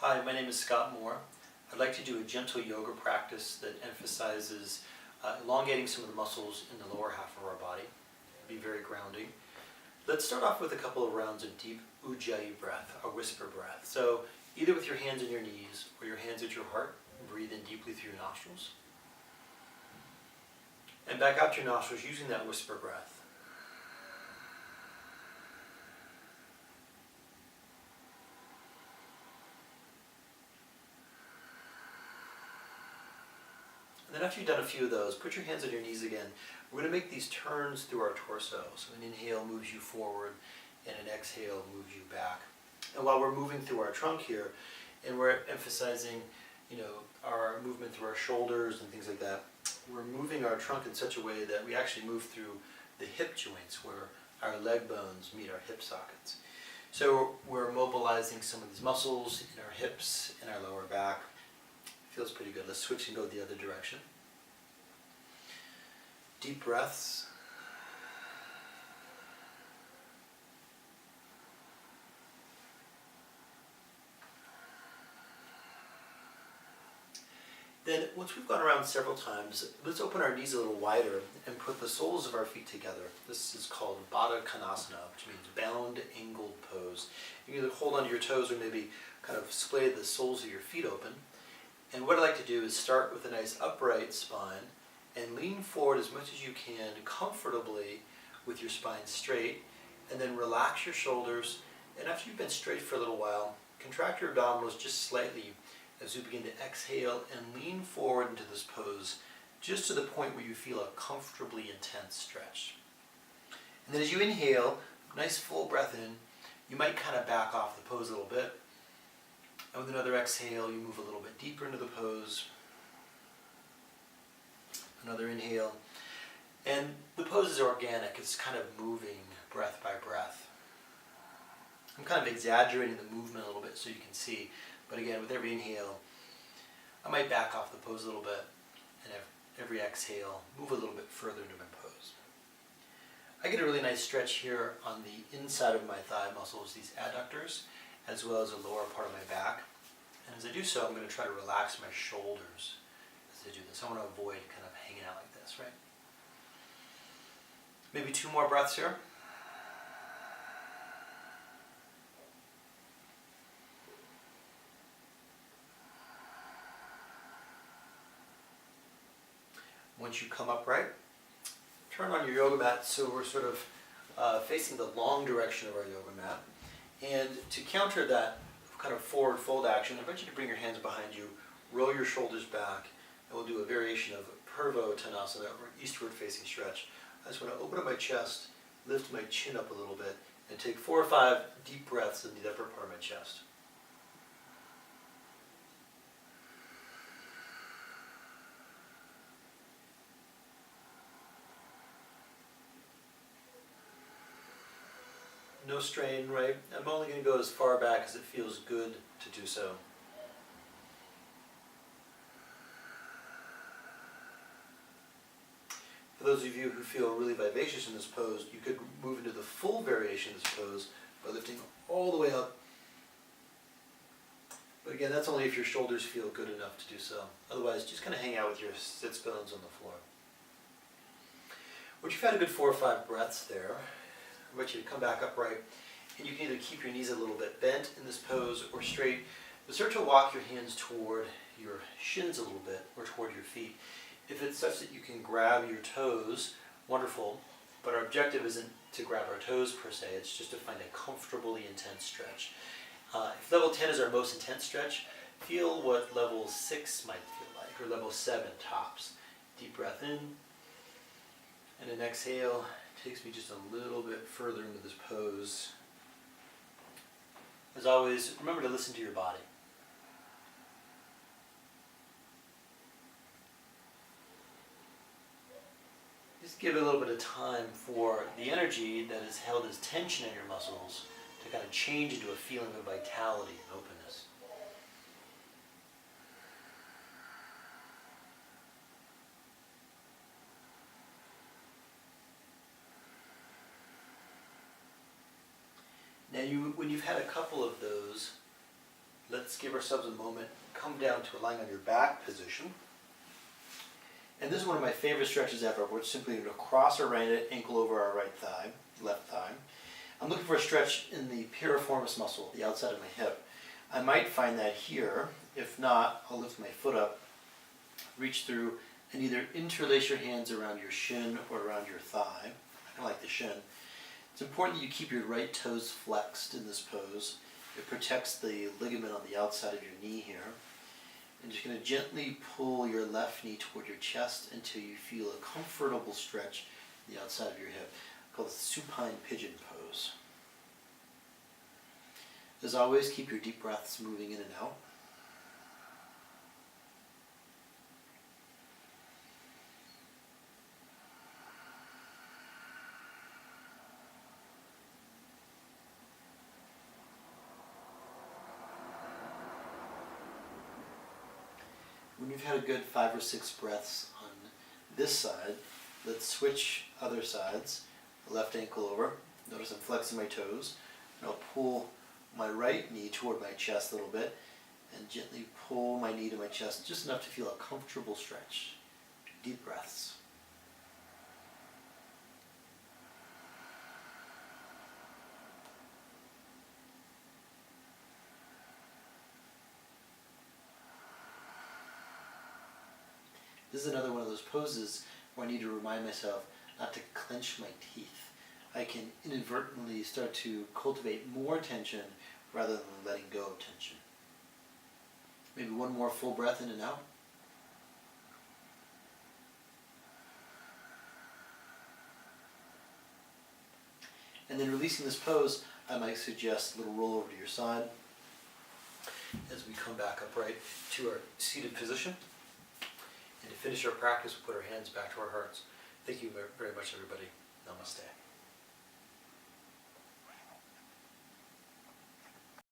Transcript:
Hi, my name is Scott Moore. I'd like to do a gentle yoga practice that emphasizes elongating some of the muscles in the lower half of our body. It'll be very grounding. Let's start off with a couple of rounds of deep Ujjayi breath, a whisper breath. So either with your hands on your knees or your hands at your heart, breathe in deeply through your nostrils. And back out your nostrils using that whisper breath. And then after you've done a few of those, put your hands on your knees again. We're going to make these turns through our torso. So an inhale moves you forward and an exhale moves you back. And while we're moving through our trunk here, and we're emphasizing, our movement through our shoulders and things like that, we're moving our trunk in such a way that we actually move through the hip joints where our leg bones meet our hip sockets. So we're mobilizing some of these muscles in our hips and our lower back. Feels pretty good. Let's switch and go the other direction. Deep breaths. Then, once we've gone around several times, let's open our knees a little wider and put the soles of our feet together. This is called Baddha Konasana, which means bound angled pose. You can either hold onto your toes or maybe kind of splay the soles of your feet open. And what I like to do is start with a nice upright spine and lean forward as much as you can comfortably with your spine straight, and then relax your shoulders. And after you've been straight for a little while, contract your abdominals just slightly as you begin to exhale and lean forward into this pose just to the point where you feel a comfortably intense stretch. And then as you inhale, nice full breath in, you might kind of back off the pose a little bit. And with another exhale, you move a little bit deeper into the pose. Another inhale. And the pose is organic. It's kind of moving breath by breath. I'm kind of exaggerating the movement a little bit so you can see. But again, with every inhale, I might back off the pose a little bit. And every exhale, move a little bit further into my pose. I get a really nice stretch here on the inside of my thigh muscles, these adductors, as well as the lower part of my back. And as I do so, I'm going to try to relax my shoulders as I do this. I want to avoid kind of hanging out like this, right? Maybe two more breaths here. Once you come upright, turn on your yoga mat so we're sort of facing the long direction of our yoga mat. And to counter that kind of forward fold action, I invite you to bring your hands behind you, roll your shoulders back, and we'll do a variation of Purvottanasana, or eastward facing stretch. I just want to open up my chest, lift my chin up a little bit, and take 4 or 5 deep breaths in the upper part of my chest. No strain, right? I'm only going to go as far back as it feels good to do so. For those of you who feel really vivacious in this pose, you could move into the full variation of this pose by lifting all the way up. But again, that's only if your shoulders feel good enough to do so. Otherwise, just kind of hang out with your sits bones on the floor. Once you've had a good 4 or 5 breaths there, I invite you to come back upright, and you can either keep your knees a little bit bent in this pose or straight, but start to walk your hands toward your shins a little bit or toward your feet. If it's such that you can grab your toes, wonderful, but our objective isn't to grab our toes per se, it's just to find a comfortably intense stretch. If level 10 is our most intense stretch, feel what level 6 might feel like, or level 7 tops. Deep breath in, and an exhale. Takes me just a little bit further into this pose. As always, remember to listen to your body. Just give it a little bit of time for the energy that is held as tension in your muscles to kind of change into a feeling of vitality and openness. Now when you've had a couple of those, let's give ourselves a moment, come down to lying on your back position. And this is one of my favorite stretches ever. We're simply going to cross our right ankle over our right thigh, left thigh. I'm looking for a stretch in the piriformis muscle, the outside of my hip. I might find that here. If not, I'll lift my foot up, reach through, and either interlace your hands around your shin or around your thigh. I like the shin. It's important that you keep your right toes flexed in this pose. It protects the ligament on the outside of your knee here. And just going to gently pull your left knee toward your chest until you feel a comfortable stretch in the outside of your hip, called the supine pigeon pose. As always, keep your deep breaths moving in and out. When you've had a good 5 or 6 breaths on this side, let's switch other sides. The left ankle over. Notice I'm flexing my toes. And I'll pull my right knee toward my chest a little bit and gently pull my knee to my chest just enough to feel a comfortable stretch. Deep breaths. This is another one of those poses where I need to remind myself not to clench my teeth. I can inadvertently start to cultivate more tension rather than letting go of tension. Maybe one more full breath in and out. And then releasing this pose, I might suggest a little roll over to your side as we come back upright to our seated position. And to finish our practice, we'll put our hands back to our hearts. Thank you very much, everybody. Namaste.